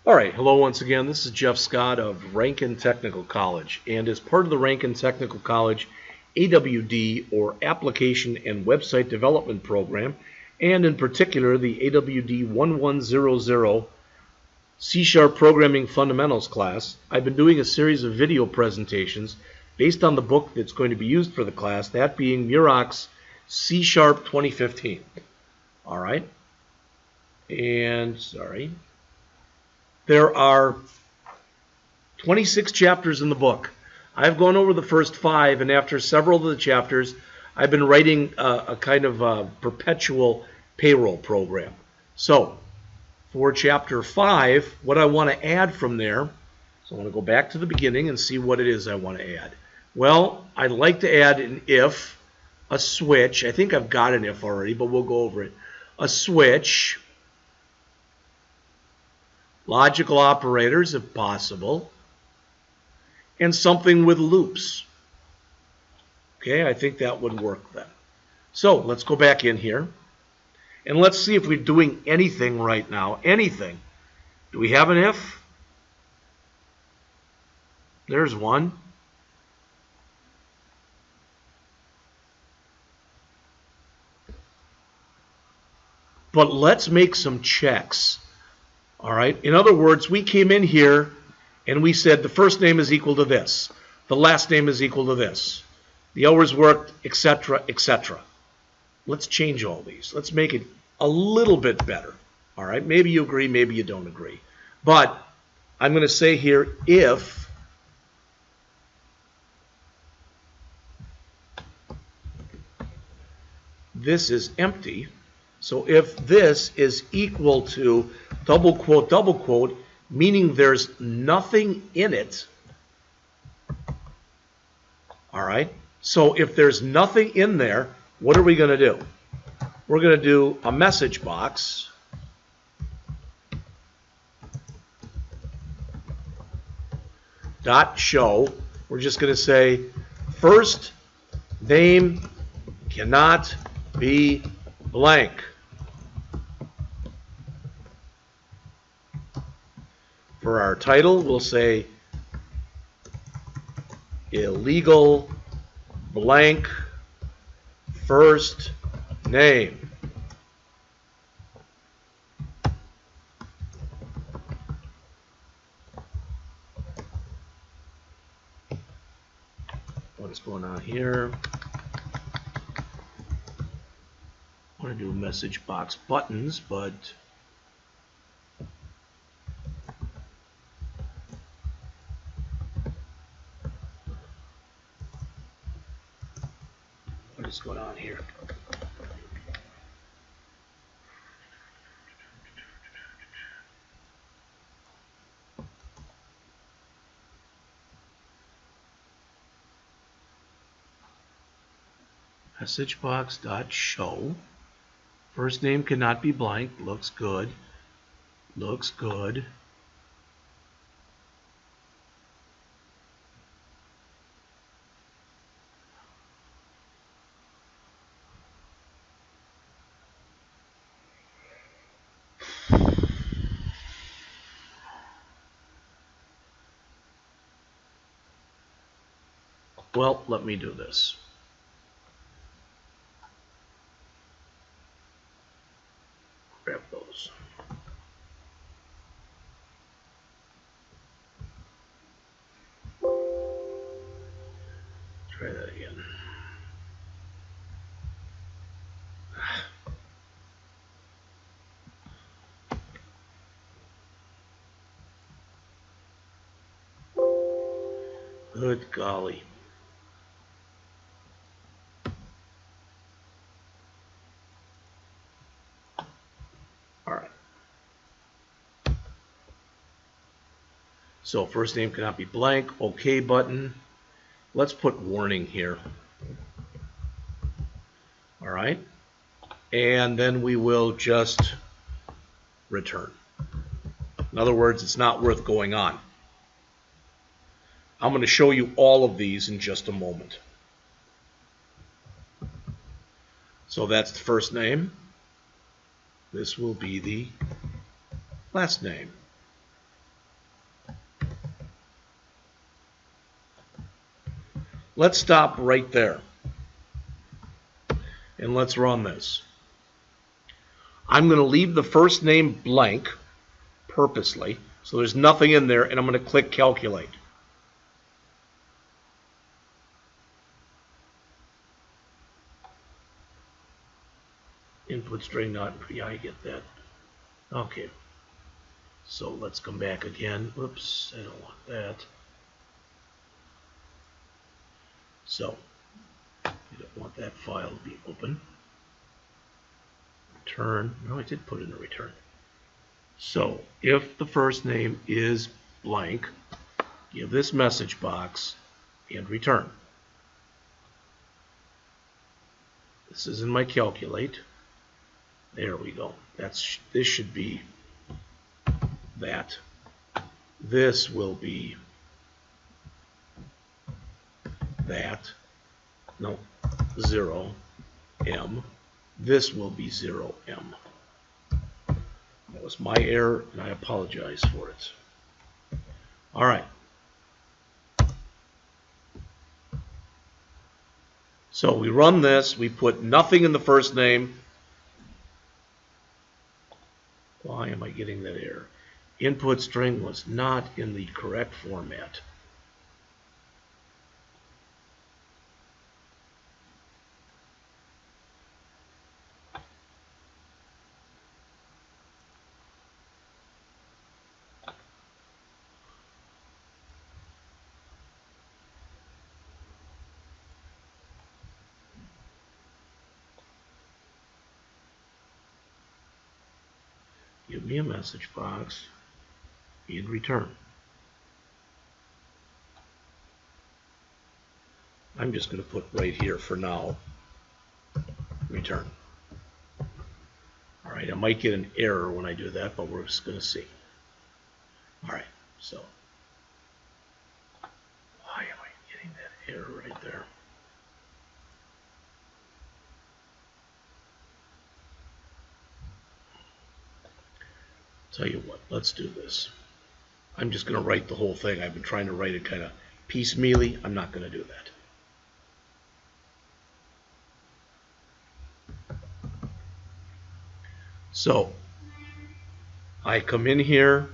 All right, hello once again. This is Jeff Scott of Rankin Technical College, and as part of the Rankin Technical College AWD, or Application and Website Development Program, and in particular the AWD1100 C# Programming Fundamentals class, I've been doing a series of video presentations based on the book that's going to be used for the class, that being Murock's C# 2015. All right, and sorry. There are 26 chapters in the book. I've gone over the first 5, and after several of the chapters, I've been writing a kind of a perpetual payroll program. So, for Chapter 5, what I want to add from there, so I want to go back to the beginning and see what it is I want to add. Well, I'd like to add an if, a switch. I think I've got an if already, but we'll go over it. A switch. Logical operators, if possible, and something with loops. Okay, I think that would work then. So let's go back in here, and let's see if we're doing anything right now. Anything. Do we have an if? There's one. But let's make some checks. All right. In other words, we came in here and we said the first name is equal to this. The last name is equal to this. The hours worked, etc., etc. Let's change all these. Let's make it a little bit better. All right. Maybe you agree, maybe you don't agree. But I'm going to say here if this is empty. So if this is equal to double quote, meaning there's nothing in it. All right. So if there's nothing in there, what are we going to do? We're going to do a message box. Dot show. We're just going to say first name cannot be blank. For our title, we'll say illegal blank first name. What is going on here? I want to do message box buttons, but what is going on here? Message box dot show. First name cannot be blank. Looks good. Looks good. Well, let me do this. Grab those. Try that again. Good golly. All right. So first name cannot be blank. OK button. Let's put warning here. All right. And then we will just return. In other words, it's not worth going on. I'm going to show you all of these in just a moment. So that's the first name. This will be the last name. Let's stop right there. And let's run this. I'm going to leave the first name blank purposely, so there's nothing in there, and I'm going to click calculate. Input string not, yeah, I get that. Okay. So let's come back again. Whoops, I don't want that. So, you don't want that file to be open. Return. No, I did put in a return. So, if the first name is blank, give this message box and return. This is in my calculate. There we go. This should be that. This will be that. No, 0M. This will be 0M. That was my error, and I apologize for it. All right. So we run this. We put nothing in the first name. Why am I getting that error? Input string was not in the correct format. Give me a message box and return. I'm just going to put right here for now, return. All right, I might get an error when I do that, but we're just going to see. All right, so why am I getting that error right there? Tell you what, let's do this. I'm just going to write the whole thing. I've been trying to write it kind of piecemeally. I'm not going to do that. So I come in here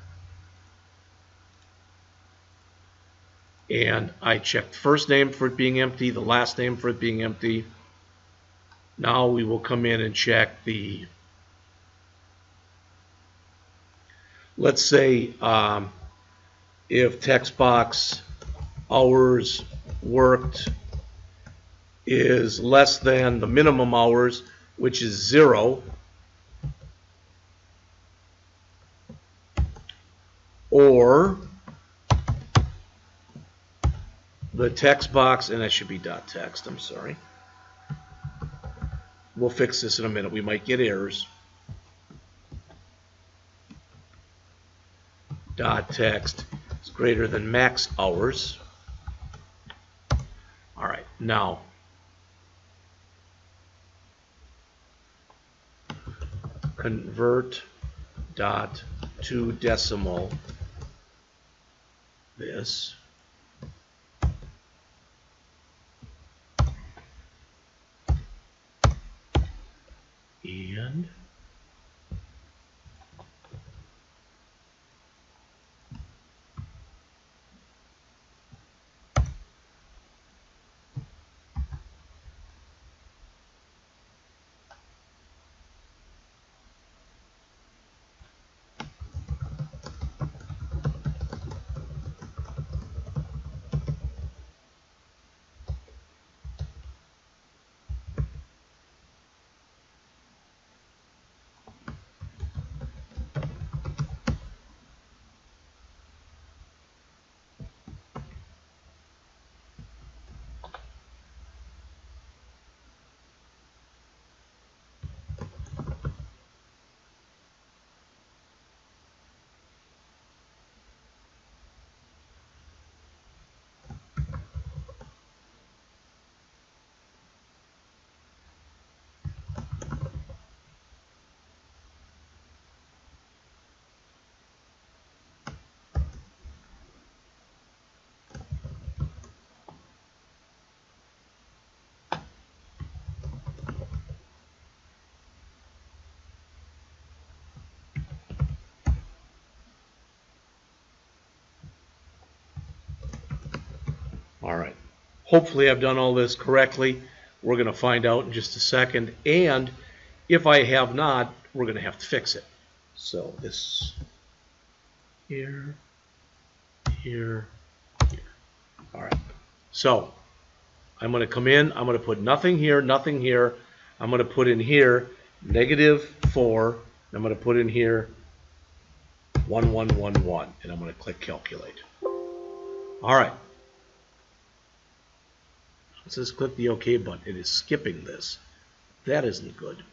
and I check the first name for it being empty, the last name for it being empty. Now we will come in and check the, let's say if text box hours worked is less than the minimum hours, which is 0, or the text box, and that should be dot text, I'm sorry. We'll fix this in a minute. We might get errors. Dot text is greater than max hours. All right, now convert dot to decimal this. And Hopefully I've done all this correctly. We're going to find out in just a second. And if I have not, we're going to have to fix it. So this here, here, here. All right. So I'm going to come in. I'm going to put nothing here, nothing here. I'm going to put in here -4. I'm going to put in here 1111. And I'm going to click calculate. All right. It says click the OK button. It is skipping this. That isn't good.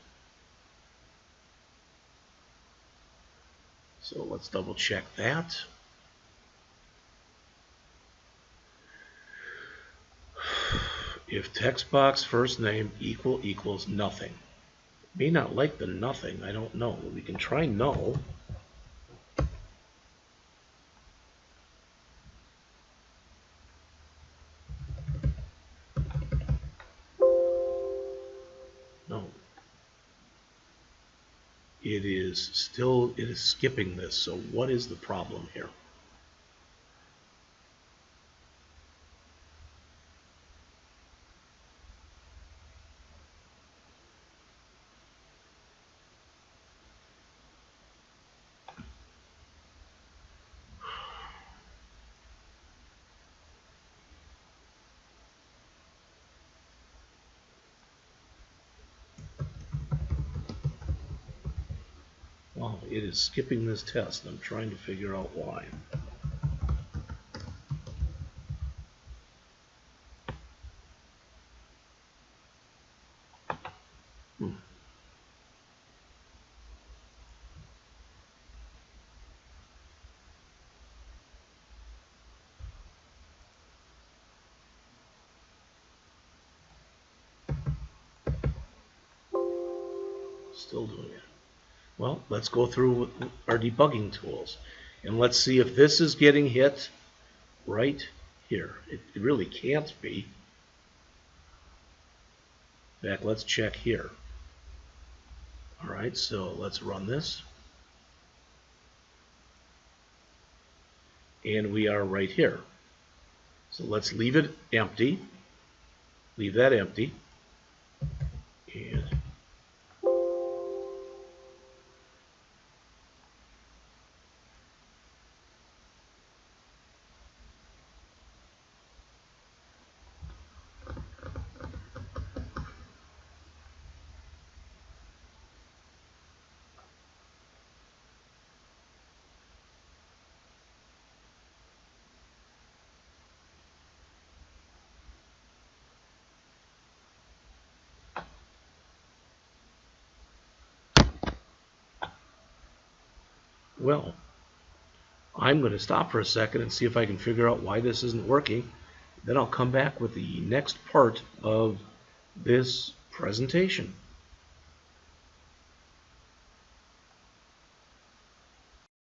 So let's double check that. If text box first name equals nothing. May not like the nothing. I don't know. We can try no. No. It is skipping this. So what is the problem here? Wow, it is skipping this test. I'm trying to figure out why. Still doing it. Well, let's go through our debugging tools and let's see if this is getting hit right here. It really can't be. In fact, let's check here. All right, so let's run this. And we are right here. So let's leave it empty. Leave that empty. And well, I'm going to stop for a second and see if I can figure out why this isn't working. Then I'll come back with the next part of this presentation.